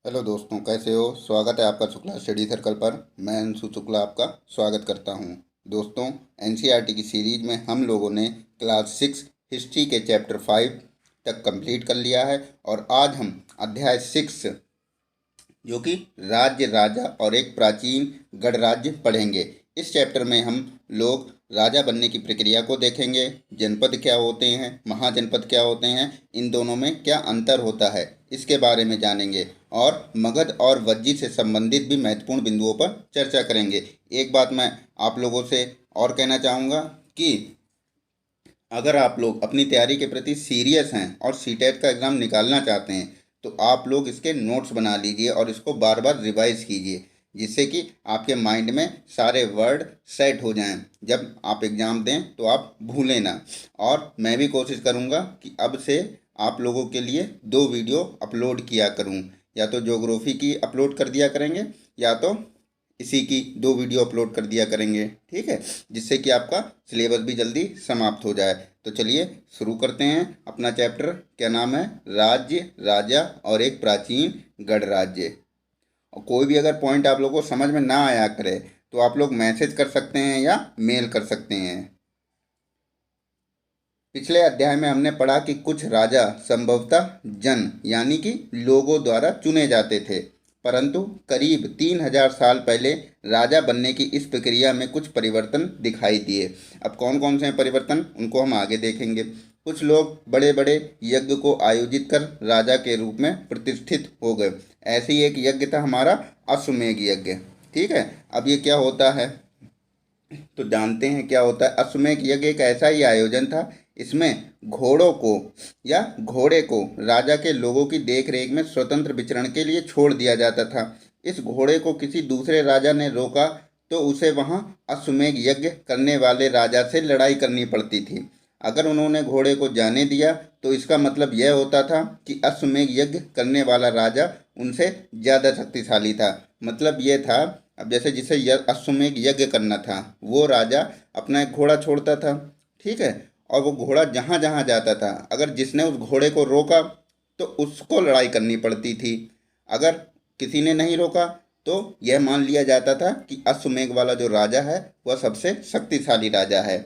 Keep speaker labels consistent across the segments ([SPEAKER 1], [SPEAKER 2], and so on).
[SPEAKER 1] Hello दोस्तों, कैसे हो। स्वागत है आपका शुक्ला स्टडी सर्कल पर। मैं अंशु शुक्ला आपका स्वागत करता हूं। दोस्तों, एनसीईआरटी की सीरीज में हम लोगों ने क्लास 6 हिस्ट्री के चैप्टर 5 तक कंप्लीट कर लिया है और आज हम अध्याय 6 जो कि राज्य राजा और एक प्राचीन गणराज्य पढ़ेंगे। इस चैप्टर में हम लोग राजा बनने की प्रक्रिया को देखेंगे। जनपद क्या होते हैं, महाजनपद क्या होते हैं, इन दोनों में क्या अंतर होता है, इसके बारे में जानेंगे और मगध और वज्जी से संबंधित भी महत्वपूर्ण बिंदुओं पर चर्चा करेंगे। एक बात मैं आप लोगों से और कहना चाहूँगा कि अगर आप लोग अपनी तैयारी के प्रति सीरियस हैं और सीटेट का एग्ज़ाम निकालना चाहते हैं तो आप लोग इसके नोट्स बना लीजिए और इसको बार बार रिवाइज कीजिए, जिससे कि आपके माइंड में सारे वर्ड सेट हो जाएं। जब आप एग्ज़ाम दें तो आप भूलें ना। और मैं भी कोशिश करूँगा कि अब से आप लोगों के लिए 2 वीडियो अपलोड किया करूँ, या तो ज्योग्राफी की अपलोड कर दिया करेंगे या तो इसी की 2 वीडियो अपलोड कर दिया करेंगे, ठीक है, जिससे कि आपका सिलेबस भी जल्दी समाप्त हो जाए। तो चलिए शुरू करते हैं अपना चैप्टर। क्या नाम है? राज्य, राजा और एक प्राचीन गणराज्य। और कोई भी अगर पॉइंट आप लोगों को समझ में ना आया करे तो आप लोग मैसेज कर सकते हैं या मेल कर सकते हैं। पिछले अध्याय में हमने पढ़ा कि कुछ राजा संभवतः जन यानी कि लोगों द्वारा चुने जाते थे, परंतु करीब 3000 साल पहले राजा बनने की इस प्रक्रिया में कुछ परिवर्तन दिखाई दिए। अब कौन कौन से परिवर्तन, उनको हम आगे देखेंगे। कुछ लोग बड़े बड़े यज्ञ को आयोजित कर राजा के रूप में प्रतिष्ठित हो गए। ऐसे ही एक यज्ञ था हमारा अश्वमेध यज्ञ, ठीक है। अब ये क्या होता है तो जानते हैं क्या होता है। अश्वमेध यज्ञ एक ऐसा ही आयोजन था, इसमें घोड़ों को या घोड़े को राजा के लोगों की देखरेख में स्वतंत्र विचरण के लिए छोड़ दिया जाता था। इस घोड़े को किसी दूसरे राजा ने रोका तो उसे वहां अश्वमेध यज्ञ करने वाले राजा से लड़ाई करनी पड़ती थी। अगर उन्होंने घोड़े को जाने दिया तो इसका मतलब यह होता था कि अश्वमेध यज्ञ करने वाला राजा उनसे ज़्यादा शक्तिशाली था। मतलब यह था, अब जैसे जिसे अश्वमेध यज्ञ करना था वो राजा अपना एक घोड़ा छोड़ता था, ठीक है, और वो घोड़ा जहाँ जहाँ जाता था अगर जिसने उस घोड़े को रोका तो उसको लड़ाई करनी पड़ती थी। अगर किसी ने नहीं रोका तो यह मान लिया जाता था कि अश्वमेध वाला जो राजा है वह सबसे शक्तिशाली राजा है।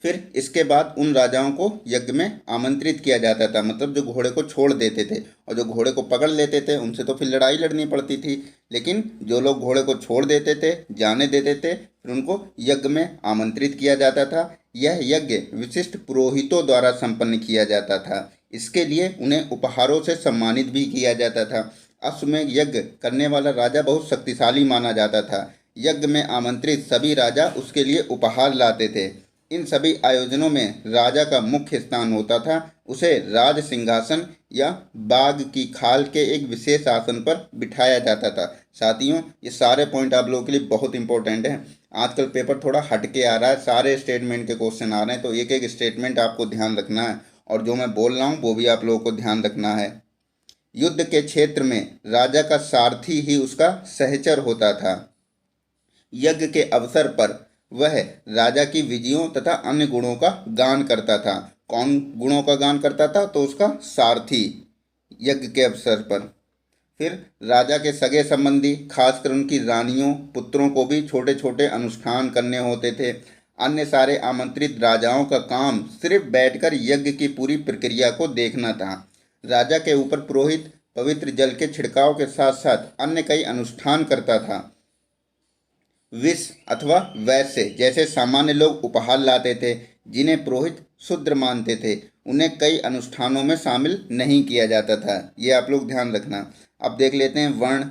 [SPEAKER 1] फिर इसके बाद उन राजाओं को यज्ञ में आमंत्रित किया जाता था, मतलब जो घोड़े को छोड़ देते थे, और जो घोड़े को पकड़ लेते थे उनसे तो फिर लड़ाई लड़नी पड़ती थी। लेकिन जो लोग घोड़े को छोड़ देते थे, जाने देते थे, फिर उनको यज्ञ में आमंत्रित किया जाता था। यह यज्ञ विशिष्ट पुरोहितों द्वारा संपन्न किया जाता था। इसके लिए उन्हें उपहारों से सम्मानित भी किया जाता था। अश्वमेध यज्ञ करने वाला राजा बहुत शक्तिशाली माना जाता था। यज्ञ में आमंत्रित सभी राजा उसके लिए उपहार लाते थे। इन सभी आयोजनों में राजा का मुख्य स्थान होता था। उसे राज सिंहासन या बाघ की खाल के एक विशेष आसन पर बिठाया जाता था। साथियों, ये सारे पॉइंट आप लोगों के लिए बहुत इंपॉर्टेंट हैं। आजकल पेपर थोड़ा हट के आ रहा है, सारे स्टेटमेंट के क्वेश्चन आ रहे हैं, तो एक एक स्टेटमेंट आपको ध्यान रखना है और जो मैं बोल रहा हूँ वो भी आप लोगों को ध्यान रखना है। युद्ध के क्षेत्र में राजा का सारथी ही उसका सहचर होता था। यज्ञ के अवसर पर वह राजा की विजयों तथा अन्य गुणों का गान करता था। कौन गुणों का गान करता था? तो उसका सारथी, यज्ञ के अवसर पर। फिर राजा के सगे संबंधी, खासकर उनकी रानियों, पुत्रों को भी छोटे छोटे अनुष्ठान करने होते थे। अन्य सारे आमंत्रित राजाओं का काम सिर्फ बैठकर यज्ञ की पूरी प्रक्रिया को देखना था। राजा के ऊपर पुरोहित पवित्र जल के छिड़काव के साथ साथ अन्य कई अनुष्ठान करता था। विष अथवा वैश्य जैसे सामान्य लोग उपहार लाते थे, जिन्हें पुरोहित शूद्र मानते थे, उन्हें कई अनुष्ठानों में शामिल नहीं किया जाता था। ये आप लोग ध्यान रखना। अब देख लेते हैं वर्ण।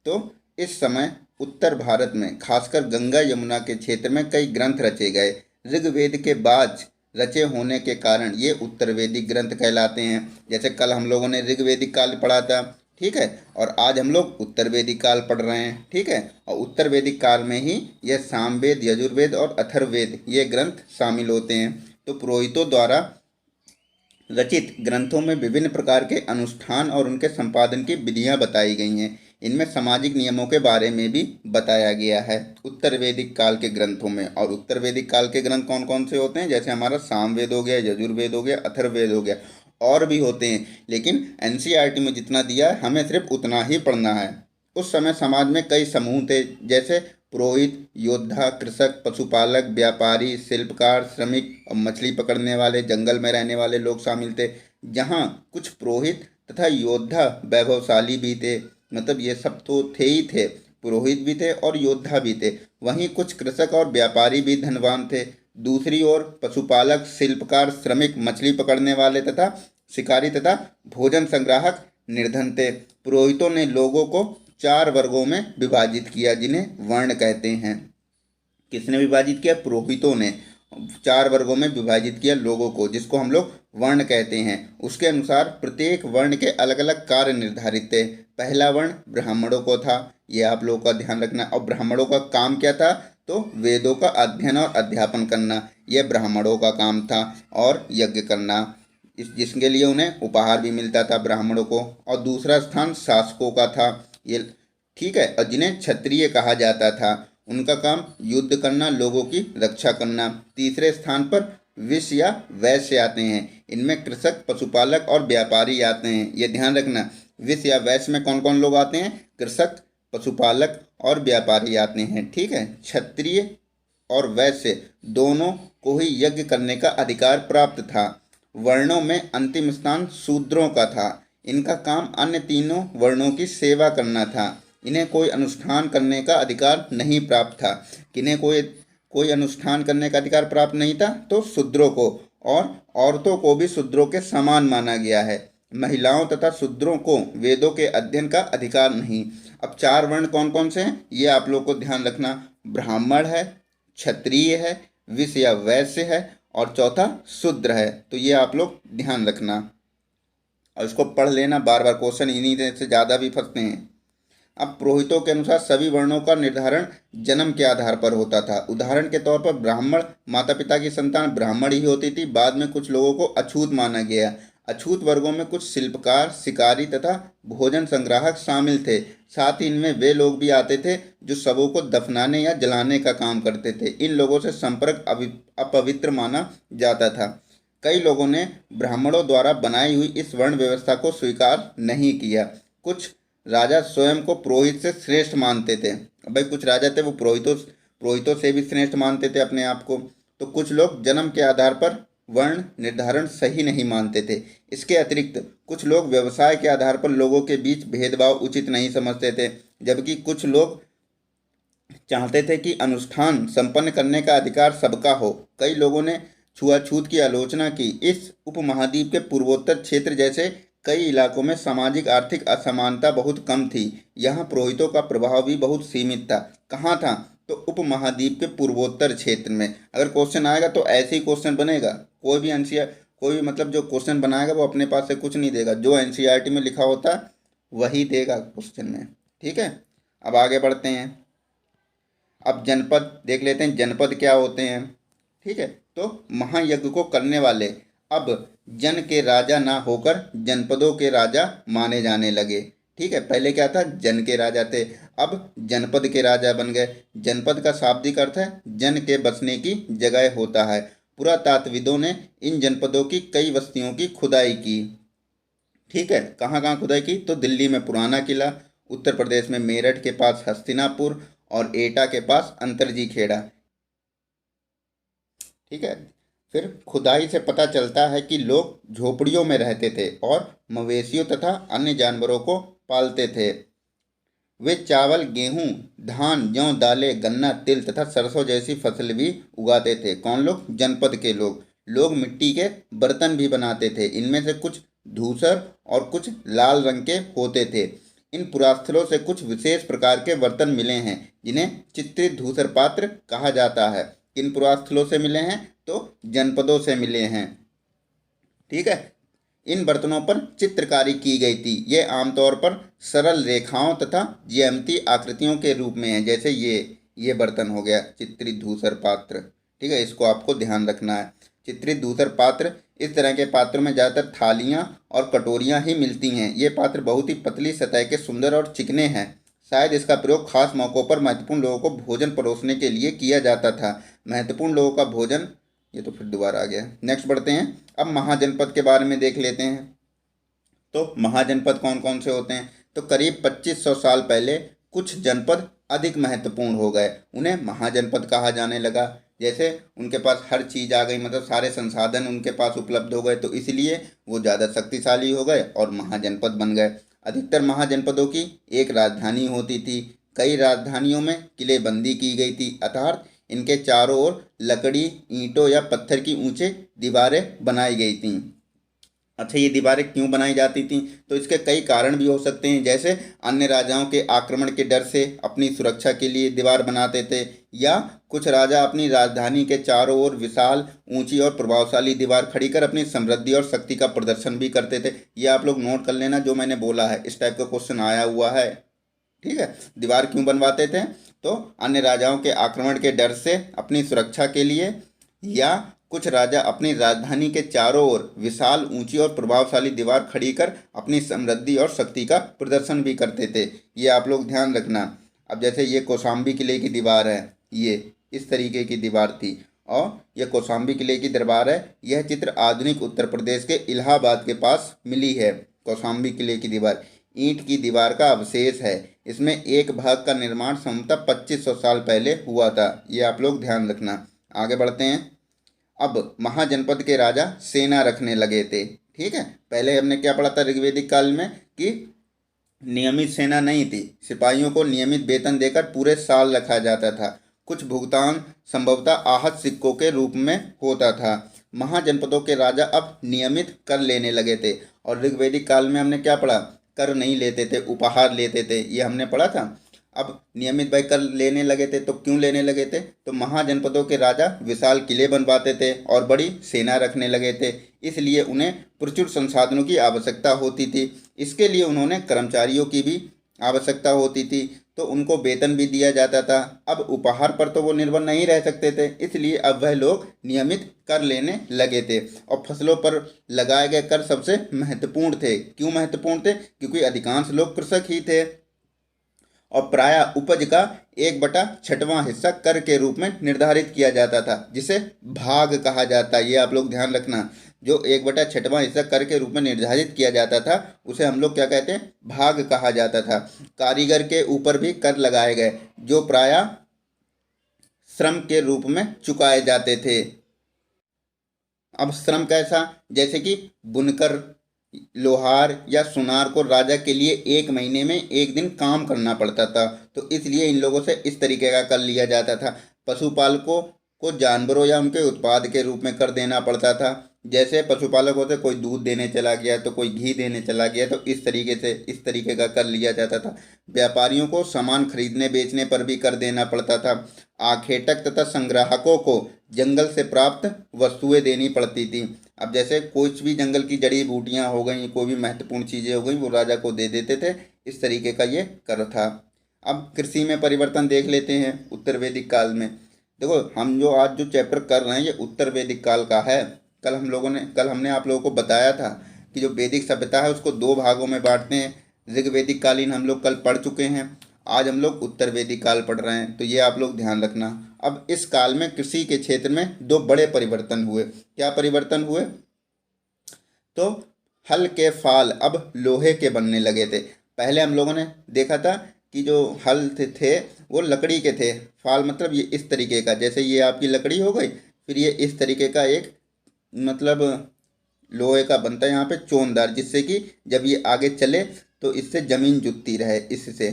[SPEAKER 1] तो इस समय उत्तर भारत में खासकर गंगा यमुना के क्षेत्र में कई ग्रंथ रचे गए। ऋग्वेद के बाद रचे होने के कारण ये उत्तरवेदिक ग्रंथ कहलाते हैं। जैसे कल हम लोगों ने ऋग्वेदिक काल पढ़ा था, ठीक है, और आज हम लोग उत्तर वेदिक काल पढ़ रहे हैं, ठीक है। और उत्तर वेदिक काल में ही यह सामवेद, यजुर्वेद और अथर्ववेद ये ग्रंथ शामिल होते हैं। तो पुरोहितों द्वारा रचित ग्रंथों में विभिन्न प्रकार के अनुष्ठान और उनके संपादन की विधियां बताई गई हैं। इनमें सामाजिक नियमों के बारे में भी बताया गया है उत्तर वैदिक काल के ग्रंथों में। और उत्तर वैदिक काल के ग्रंथ कौन कौन से होते हैं? जैसे हमारा सामवेद हो गया, यजुर्वेद हो गया, अथर्ववेद हो गया। और भी होते हैं, लेकिन एनसीईआरटी में जितना दिया है हमें सिर्फ उतना ही पढ़ना है। उस समय समाज में कई समूह थे, जैसे पुरोहित, योद्धा, कृषक, पशुपालक, व्यापारी, शिल्पकार, श्रमिक और मछली पकड़ने वाले, जंगल में रहने वाले लोग शामिल थे। जहाँ कुछ पुरोहित तथा योद्धा वैभवशाली भी थे, मतलब ये सब तो थे ही थे, पुरोहित भी थे और योद्धा भी थे। वहीं कुछ कृषक और व्यापारी भी धनवान थे। दूसरी ओर पशुपालक, शिल्पकार, श्रमिक, मछली पकड़ने वाले तथा शिकारी तथा भोजन संग्राहक निर्धन थे। पुरोहितों ने लोगों को 4 वर्गों में विभाजित किया, जिन्हें वर्ण कहते हैं। किसने विभाजित किया? पुरोहितों ने 4 वर्गों में विभाजित किया लोगों को, जिसको हम लोग वर्ण कहते हैं। उसके अनुसार प्रत्येक वर्ण के अलग अलग कार्य निर्धारित थे। पहला वर्ण ब्राह्मणों को था, ये आप लोगों का ध्यान रखना। और ब्राह्मणों का काम क्या था? तो वेदों का अध्ययन और अध्यापन करना, यह ब्राह्मणों का काम था। और यज्ञ करना, जिसके लिए उन्हें उपहार भी मिलता था ब्राह्मणों को। और दूसरा स्थान शासकों का था, ये ठीक है, और जिन्हें क्षत्रिय कहा जाता था। उनका काम युद्ध करना, लोगों की रक्षा करना। तीसरे स्थान पर विष या वैश्य आते हैं। इनमें कृषक, पशुपालक और व्यापारी आते हैं, ये ध्यान रखना। विष या वैश्य में कौन कौन लोग आते हैं? कृषक, पशुपालक और व्यापारी आते हैं, ठीक है। क्षत्रिय और वैश्य दोनों को ही यज्ञ करने का अधिकार प्राप्त था। वर्णों में अंतिम स्थान शूद्रों का था। इनका काम अन्य तीनों वर्णों की सेवा करना था। इन्हें कोई अनुष्ठान करने का अधिकार नहीं प्राप्त था। किन्हें कोई कोई अनुष्ठान करने का अधिकार प्राप्त नहीं था? तो शूद्रों को। और औरतों को भी शूद्रों के समान माना गया है। महिलाओं तथा शूद्रों को वेदों के अध्ययन का अधिकार नहीं। अब 4 वर्ण कौन कौन से हैं ये आप लोग को ध्यान रखना। ब्राह्मण है, क्षत्रिय है, विश्य या वैश्य है, और चौथा शूद्र है। तो ये आप लोग ध्यान रखना और इसको पढ़ लेना बार बार, क्वेश्चन इन्हीं से ज़्यादा भी फंसते हैं। अब पुरोहितों के अनुसार सभी वर्णों का निर्धारण जन्म के आधार पर होता था। उदाहरण के तौर पर ब्राह्मण माता पिता की संतान ब्राह्मण ही होती थी। बाद में कुछ लोगों को अछूत माना गया। अछूत वर्गों में कुछ शिल्पकार, शिकारी तथा भोजन संग्राहक शामिल थे। साथ ही इनमें वे लोग भी आते थे जो शवों को दफनाने या जलाने का काम करते थे। इन लोगों से संपर्क अपवित्र माना जाता था। कई लोगों ने ब्राह्मणों द्वारा बनाई हुई इस वर्ण व्यवस्था को स्वीकार नहीं किया। कुछ राजा स्वयं को पुरोहित से श्रेष्ठ मानते थे। भाई कुछ राजा थे वो पुरोहितों से भी श्रेष्ठ मानते थे अपने आप को। तो कुछ लोग जन्म के आधार पर वर्ण निर्धारण सही नहीं मानते थे। इसके अतिरिक्त कुछ लोग व्यवसाय के आधार पर लोगों के बीच भेदभाव उचित नहीं समझते थे, जबकि कुछ लोग चाहते थे कि अनुष्ठान संपन्न करने का अधिकार सबका हो। कई लोगों ने छुआछूत की आलोचना की। इस उपमहाद्वीप के पूर्वोत्तर क्षेत्र जैसे कई इलाकों में सामाजिक आर्थिक असमानता बहुत कम थी। यहाँ पुरोहितों का प्रभाव भी बहुत सीमित था। कहाँ था? तो उपमहाद्वीप के पूर्वोत्तर क्षेत्र में। अगर क्वेश्चन आएगा तो ऐसे ही क्वेश्चन बनेगा। कोई भी मतलब जो क्वेश्चन बनाएगा वो अपने पास से कुछ नहीं देगा, जो एनसीईआरटी में लिखा होता है वही देगा क्वेश्चन में, ठीक है। अब आगे बढ़ते हैं। अब जनपद देख लेते हैं, जनपद क्या होते हैं, ठीक है। तो महायज्ञ को करने वाले अब जन के राजा ना होकर जनपदों के राजा माने जाने लगे, ठीक है। पहले क्या था? जन के राजा थे, अब जनपद के राजा बन गए। जनपद का शाब्दिक अर्थ है जन के बसने की जगह होता है। पुरातात्विदों ने इन जनपदों की कई बस्तियों की खुदाई की, ठीक है। कहाँ कहाँ खुदाई की? तो दिल्ली में पुराना किला, उत्तर प्रदेश में मेरठ के पास हस्तिनापुर और एटा के पास अंतरजी खेड़ा, ठीक है। फिर खुदाई से पता चलता है कि लोग झोपड़ियों में रहते थे और मवेशियों तथा अन्य जानवरों को पालते थे। वे चावल, गेहूं, धान, जौ, दालें, गन्ना, तिल तथा सरसों जैसी फसल भी उगाते थे। कौन लोग? जनपद के लोग। लोग मिट्टी के बर्तन भी बनाते थे। इनमें से कुछ धूसर और कुछ लाल रंग के होते थे। इन पुरास्थलों से कुछ विशेष प्रकार के बर्तन मिले हैं, जिन्हें चित्रित धूसर पात्र कहा जाता है। किन पुरास्थलों से मिले हैं? तो जनपदों से मिले हैं, ठीक है। इन बर्तनों पर चित्रकारी की गई थी। ये आमतौर पर सरल रेखाओं तथा ज्यामितीय आकृतियों के रूप में है। जैसे ये बर्तन हो गया चित्रित धूसर पात्र, ठीक है। इसको आपको ध्यान रखना है। चित्रित धूसर पात्र, इस तरह के पात्रों में ज़्यादातर थालियाँ और कटोरियाँ ही मिलती हैं। ये पात्र बहुत ही पतली सतह के, सुंदर और चिकने हैं। शायद इसका प्रयोग खास मौक़ों पर महत्वपूर्ण लोगों को भोजन परोसने के लिए किया जाता था। महत्वपूर्ण लोगों का भोजन ये तो फिर दोबारा आ गया। नेक्स्ट बढ़ते हैं, अब महाजनपद के बारे में देख लेते हैं। तो महाजनपद कौन कौन से होते हैं? तो करीब 2500 साल पहले कुछ जनपद अधिक महत्वपूर्ण हो गए, उन्हें महाजनपद कहा जाने लगा। जैसे उनके पास हर चीज़ आ गई, मतलब सारे संसाधन उनके पास उपलब्ध हो गए, तो इसलिए वो ज़्यादा शक्तिशाली हो गए और महाजनपद बन गए। अधिकतर महाजनपदों की एक राजधानी होती थी। कई राजधानियों में किलेबंदी की गई थी, अर्थात इनके चारों ओर लकड़ी, ईंटों या पत्थर की ऊंचे दीवारें बनाई गई थीं। अच्छा, ये दीवारें क्यों बनाई जाती थीं? तो इसके कई कारण भी हो सकते हैं, जैसे अन्य राजाओं के आक्रमण के डर से अपनी सुरक्षा के लिए दीवार बनाते थे, या कुछ राजा अपनी राजधानी के चारों ओर विशाल, ऊंची और प्रभावशाली दीवार खड़ी कर अपनी समृद्धि और शक्ति का प्रदर्शन भी करते थे। ये आप लोग नोट कर लेना, जो मैंने बोला है इस टाइप का क्वेश्चन आया हुआ है। ठीक है, दीवार क्यों बनवाते थे? तो अन्य राजाओं के आक्रमण के डर से, अपनी सुरक्षा के लिए, या कुछ राजा अपनी राजधानी के चारों ओर विशाल, ऊंची और प्रभावशाली दीवार खड़ी कर अपनी समृद्धि और शक्ति का प्रदर्शन भी करते थे। ये आप लोग ध्यान रखना। अब जैसे ये कौशाम्बी किले की दीवार है, ये इस तरीके की दीवार थी, और यह कौशाम्बी किले की दीवार है। यह चित्र आधुनिक उत्तर प्रदेश के इलाहाबाद के पास मिली है। कौशाम्बी किले की दीवार ईंट की दीवार का अवशेष है। इसमें एक भाग का निर्माण संभवतः 2500 साल पहले हुआ था। ये आप लोग ध्यान रखना। आगे बढ़ते हैं। अब महाजनपद के राजा सेना रखने लगे थे। ठीक है, पहले हमने क्या पढ़ा था ऋग्वेदिक काल में कि नियमित सेना नहीं थी, सिपाहियों को नियमित वेतन देकर पूरे साल रखा जाता था। कुछ भुगतान संभवतः आहत सिक्कों के रूप में होता था। महाजनपदों के राजा अब नियमित कर लेने लगे थे, और ऋग्वेदिक काल में हमने क्या पढ़ा? कर नहीं लेते थे, उपहार लेते थे, ये हमने पढ़ा था। अब नियमित भाई कर लेने लगे थे, तो क्यों लेने लगे थे? तो महाजनपदों के राजा विशाल किले बनवाते थे और बड़ी सेना रखने लगे थे, इसलिए उन्हें प्रचुर संसाधनों की आवश्यकता होती थी। इसके लिए उन्होंने कर्मचारियों की भी आवश्यकता होती थी, तो उनको वेतन भी दिया जाता था। अब उपहार पर तो वो निर्भर नहीं रह सकते थे, इसलिए अब वह लोग नियमित कर लेने लगे थे। और फसलों पर लगाए गए कर सबसे महत्वपूर्ण थे। क्यों महत्वपूर्ण थे? क्योंकि अधिकांश लोग कृषक ही थे, और प्रायः उपज का 1/6वां हिस्सा कर के रूप में निर्धारित किया जाता था, जिसे भाग कहा जाता है। ये आप लोग ध्यान रखना, जो 1/6वां हिस्सा कर के रूप में निर्धारित किया जाता था, उसे हम लोग क्या कहते हैं? भाग कहा जाता था। कारीगर के ऊपर भी कर लगाए गए, जो प्रायः श्रम के रूप में चुकाए जाते थे। अब श्रम कैसा? जैसे कि बुनकर, लोहार या सुनार को राजा के लिए 1 महीने में 1 दिन काम करना पड़ता था, तो इसलिए इन लोगों से इस तरीके का कर लिया जाता था। पशुपालकों को जानवरों या उनके उत्पाद के रूप में कर देना पड़ता था। जैसे पशुपालक होते, कोई दूध देने चला गया तो कोई घी देने चला गया, तो इस तरीके से इस तरीके का कर लिया जाता था। व्यापारियों को सामान खरीदने बेचने पर भी कर देना पड़ता था। आखेटक तथा संग्राहकों को जंगल से प्राप्त वस्तुएं देनी पड़ती थी। अब जैसे कुछ भी जंगल की जड़ी बूटियां हो गई, कोई भी महत्वपूर्ण चीज़ें हो गई, वो राजा को दे देते थे। इस तरीके का ये कर था। अब कृषि में परिवर्तन देख लेते हैं उत्तर वैदिक काल में। देखो, हम जो आज जो चैप्टर कर रहे हैं ये उत्तर वैदिक काल का है। कल हमने आप लोगों को बताया था कि जो वैदिक सभ्यता है उसको 2 भागों में बांटते हैं। ऋग्वैदिक कालीन हम लोग कल पढ़ चुके हैं, आज हम लोग उत्तर वैदिक काल पढ़ रहे हैं, तो ये आप लोग ध्यान रखना। अब इस काल में कृषि के क्षेत्र में 2 बड़े परिवर्तन हुए। क्या परिवर्तन हुए? तो हल के फाल अब लोहे के बनने लगे थे। पहले हम लोगों ने देखा था कि जो हल थे वो लकड़ी के थे। फाल मतलब ये इस तरीके का, जैसे ये आपकी लकड़ी हो गई, फिर ये इस तरीके का एक मतलब लोहे का बनता है यहाँ पे चोनदार, जिससे कि जब ये आगे चले तो इससे जमीन जुतती रहे इससे।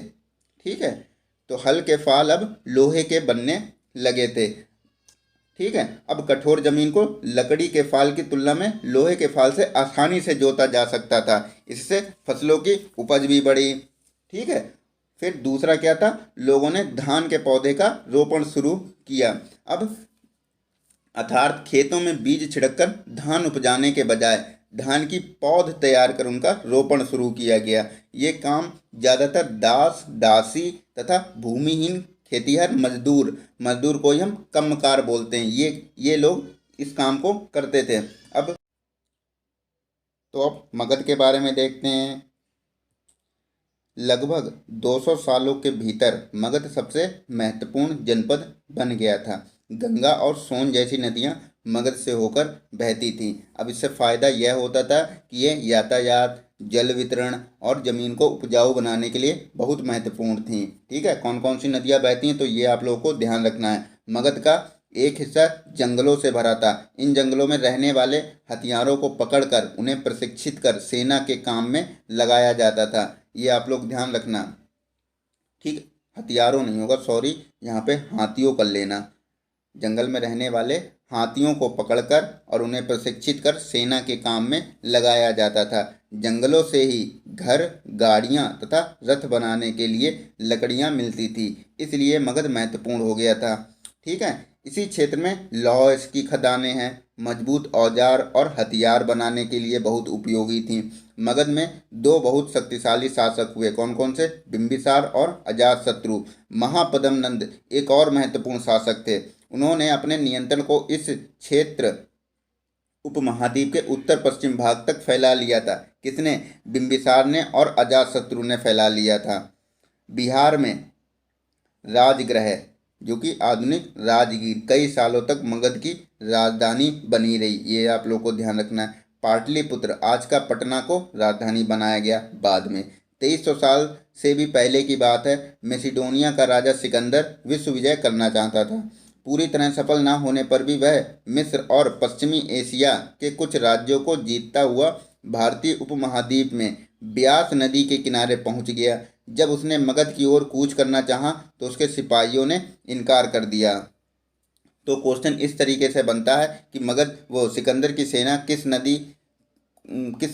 [SPEAKER 1] ठीक है, तो हल के फाल अब लोहे के बनने लगे थे। ठीक है, अब कठोर जमीन को लकड़ी के फाल की तुलना में लोहे के फाल से आसानी से जोता जा सकता था। इससे फसलों की उपज भी बढ़ी। ठीक है, फिर दूसरा क्या था? लोगों ने धान के पौधे का रोपण शुरू किया। अब अर्थात खेतों में बीज छिड़ककर धान उपजाने के बजाय धान की पौध तैयार कर उनका रोपण शुरू किया गया। ये काम ज़्यादातर दास, दासी तथा भूमिहीन खेतीहर मजदूर को ही हम कम्मकार बोलते हैं, ये लोग इस काम को करते थे। अब मगध के बारे में देखते हैं। लगभग 200 सालों के भीतर मगध सबसे महत्वपूर्ण जनपद बन गया था। गंगा और सोन जैसी नदियां मगध से होकर बहती थीं। अब इससे फ़ायदा यह होता था कि ये यातायात, जल वितरण और ज़मीन को उपजाऊ बनाने के लिए बहुत महत्वपूर्ण थीं। ठीक है, कौन कौन सी नदियाँ बहती हैं तो ये आप लोगों को ध्यान रखना है। मगध का एक हिस्सा जंगलों से भरा था। इन जंगलों में रहने वाले हथियारों को पकड़कर उन्हें प्रशिक्षित कर सेना के काम में लगाया जाता था। ये आप लोग ध्यान रखना। ठीक, हथियारों नहीं होगा, सॉरी, यहाँ पे हाथियों कर लेना। जंगल में रहने वाले हाथियों को पकड़कर और उन्हें प्रशिक्षित कर सेना के काम में लगाया जाता था। जंगलों से ही घर, गाड़ियाँ तथा रथ बनाने के लिए लकड़ियाँ मिलती थी, इसलिए मगध महत्वपूर्ण हो गया था। ठीक है, इसी क्षेत्र में लौह की खदानें हैं, मजबूत औजार और हथियार बनाने के लिए बहुत उपयोगी थीं। मगध में दो बहुत शक्तिशाली शासक हुए, कौन कौन से? बिंबिसार और अजातशत्रु। महापद्मनंद एक और महत्वपूर्ण शासक थे। उन्होंने अपने नियंत्रण को इस क्षेत्र उपमहाद्वीप के उत्तर पश्चिम भाग तक फैला लिया था। किसने? बिंबिसार ने और अजातशत्रु ने फैला लिया था। बिहार में राजगृह, जो कि आधुनिक राजगीर, कई सालों तक मगध की राजधानी बनी रही। ये आप लोग को ध्यान रखना है। पाटलिपुत्र, आज का पटना, को राजधानी बनाया गया बाद में। 2300 साल से भी पहले की बात है। मैसिडोनिया का राजा सिकंदर विश्व विजय करना चाहता था। पूरी तरह सफल ना होने पर भी वह मिस्र और पश्चिमी एशिया के कुछ राज्यों को जीतता हुआ भारतीय उपमहाद्वीप में ब्यास नदी के किनारे पहुंच गया। जब उसने मगध की ओर कूच करना चाहा तो उसके सिपाहियों ने इनकार कर दिया। तो क्वेश्चन इस तरीके से बनता है कि मगध, वो सिकंदर की सेना किस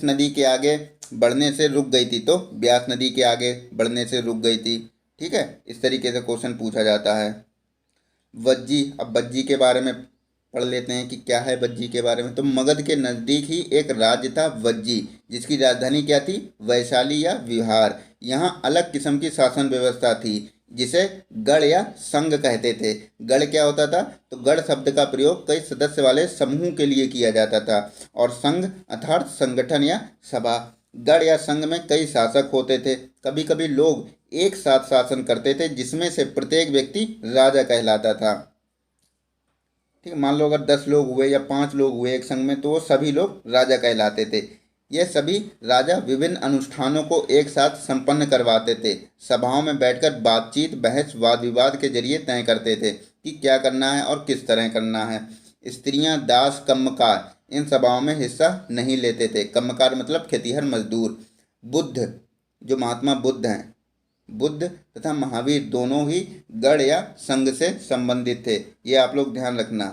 [SPEAKER 1] नदी के आगे बढ़ने से रुक गई थी? तो ब्यास नदी के आगे बढ़ने से रुक गई थी। ठीक है, इस तरीके से क्वेश्चन पूछा जाता है। वज्जी, अब वज्जी के बारे में पढ़ लेते हैं कि क्या है वज्जी के बारे में। तो मगध के नज़दीक ही एक राज्य था वज्जी, जिसकी राजधानी क्या थी? वैशाली या विहार। यहाँ अलग किस्म की शासन व्यवस्था थी, जिसे गढ़ या संघ कहते थे। गढ़ क्या होता था? तो गढ़ शब्द का प्रयोग कई सदस्य वाले समूह के लिए किया जाता था, और संघ अर्थात संगठन या सभा। गढ़ या संघ में कई शासक होते थे। कभी कभी लोग एक साथ शासन करते थे, जिसमें से प्रत्येक व्यक्ति राजा कहलाता था। ठीक, मान लो अगर 10 लोग हुए या 5 लोग हुए एक संघ में, तो वो सभी लोग राजा कहलाते थे। ये सभी राजा विभिन्न अनुष्ठानों को एक साथ संपन्न करवाते थे। सभाओं में बैठकर बातचीत, बहस, वाद विवाद के जरिए तय करते थे कि क्या करना है और किस तरह करना है। स्त्रियां, दास, कम्मकार इन सभाओं में हिस्सा नहीं लेते थे। कम्मकार मतलब खेतीहर मजदूर। बुद्ध, जो महात्मा बुद्ध हैं, बुद्ध तथा महावीर दोनों ही गढ़ या संघ से संबंधित थे। ये आप लोग ध्यान रखना।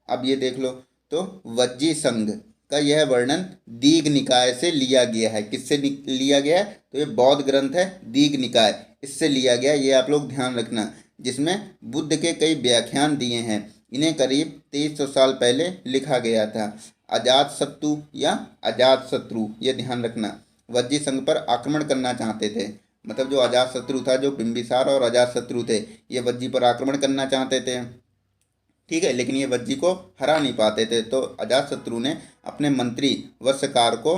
[SPEAKER 1] अब ये देख लो, तो वज्जी संघ का यह वर्णन दीघ निकाय से लिया गया है। किससे लिया गया है? तो ये बौद्ध ग्रंथ है दीघ निकाय, इससे लिया गया। ये आप लोग ध्यान रखना, जिसमें बुद्ध के कई व्याख्यान दिए हैं। इन्हें करीब 2300 साल पहले लिखा गया था। अजातशत्रु या अजातशत्रु, ये ध्यान रखना, वज्जी संघ पर आक्रमण करना चाहते थे। मतलब जो अजातशत्रु था, जो बिंबिसार और अजातशत्रु थे, ये वज्जी पर आक्रमण करना चाहते थे। ठीक है, लेकिन ये वज्जी को हरा नहीं पाते थे। तो अजातशत्रु ने अपने मंत्री वत्सकार को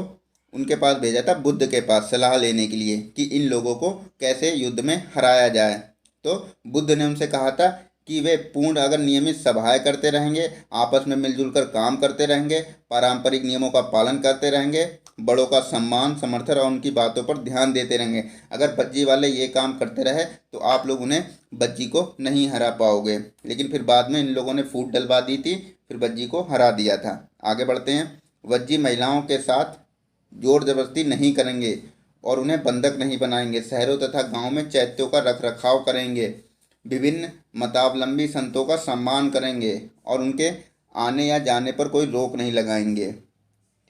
[SPEAKER 1] उनके पास भेजा था, बुद्ध के पास सलाह लेने के लिए कि इन लोगों को कैसे युद्ध में हराया जाए। तो बुद्ध ने उनसे कहा था कि वे पूर्ण अगर नियमित सभाएं करते रहेंगे, आपस में मिलजुल कर काम करते रहेंगे, पारंपरिक नियमों का पालन करते रहेंगे, बड़ों का सम्मान, समर्थन और उनकी बातों पर ध्यान देते रहेंगे, अगर बज्जी वाले ये काम करते रहे तो आप लोग उन्हें, बज्जी को नहीं हरा पाओगे। लेकिन फिर बाद में इन लोगों ने फूट डलवा दी थी, फिर बज्जी को हरा दिया था। आगे बढ़ते हैं। वज्जी महिलाओं के साथ जोर जबरदस्ती नहीं करेंगे और उन्हें बंधक नहीं बनाएंगे। शहरों तथा गाँव में चैत्यों का रख रखाव करेंगे। विभिन्न मतावलंबी संतों का सम्मान करेंगे और उनके आने या जाने पर कोई रोक नहीं लगाएंगे।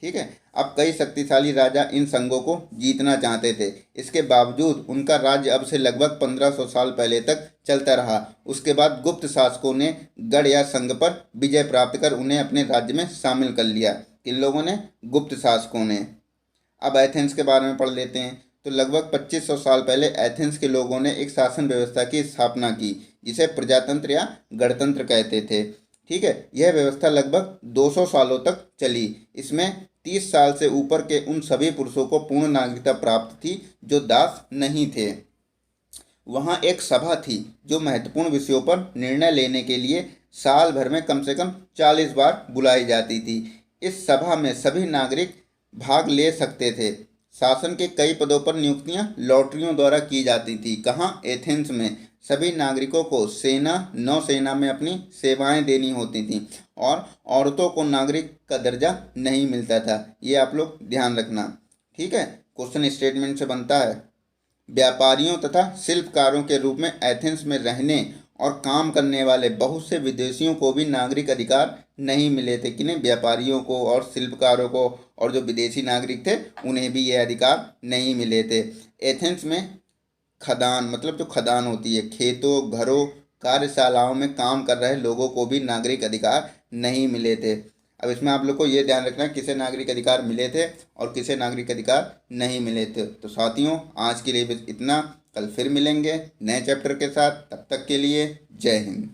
[SPEAKER 1] ठीक है, अब कई शक्तिशाली राजा इन संघों को जीतना चाहते थे। इसके बावजूद उनका राज्य अब से लगभग 1500 साल पहले तक चलता रहा। उसके बाद गुप्त शासकों ने गढ़ या संघ पर विजय प्राप्त कर उन्हें अपने राज्य में शामिल कर लिया। किन लोगों ने? गुप्त शासकों ने। अब एथेंस के बारे में पढ़ लेते हैं। तो लगभग 2500 साल पहले एथेंस के लोगों ने एक शासन व्यवस्था की स्थापना की, जिसे प्रजातंत्र या गणतंत्र कहते थे। ठीक है, यह व्यवस्था लगभग 200 सालों तक चली। इसमें 30 साल से ऊपर के उन सभी पुरुषों को पूर्ण नागरिकता प्राप्त थी जो दास नहीं थे। वहाँ एक सभा थी जो महत्वपूर्ण विषयों पर निर्णय लेने के लिए साल भर में कम से कम 40 बार बुलाई जाती थी। इस सभा में सभी नागरिक भाग ले सकते थे। शासन के कई पदों पर नियुक्तियां लॉटरियों द्वारा की जाती थी। कहाँ? एथेंस में। सभी नागरिकों को सेना, नौसेना में अपनी सेवाएं देनी होती थीं और औरतों को नागरिक का दर्जा नहीं मिलता था। ये आप लोग ध्यान रखना। ठीक है। क्वेश्चन स्टेटमेंट से बनता है, व्यापारियों तथा शिल्पकारों के रूप में एथेंस में रहने और काम करने वाले बहुत से विदेशियों को भी नागरिक अधिकार नहीं मिले थे। किन्हें? व्यापारियों को और शिल्पकारों को, और जो विदेशी नागरिक थे उन्हें भी ये अधिकार नहीं मिले थे। एथेंस में खदान, मतलब जो खदान होती है, खेतों, घरों, कार्यशालाओं में काम कर रहे लोगों को भी नागरिक अधिकार नहीं मिले थे। अब इसमें आप लोग को ये ध्यान रखना है किसे नागरिक अधिकार मिले थे और किसे नागरिक अधिकार नहीं मिले थे। तो साथियों, आज के लिए बस इतना। कल फिर मिलेंगे नए चैप्टर के साथ। तब तक के लिए जय हिंद।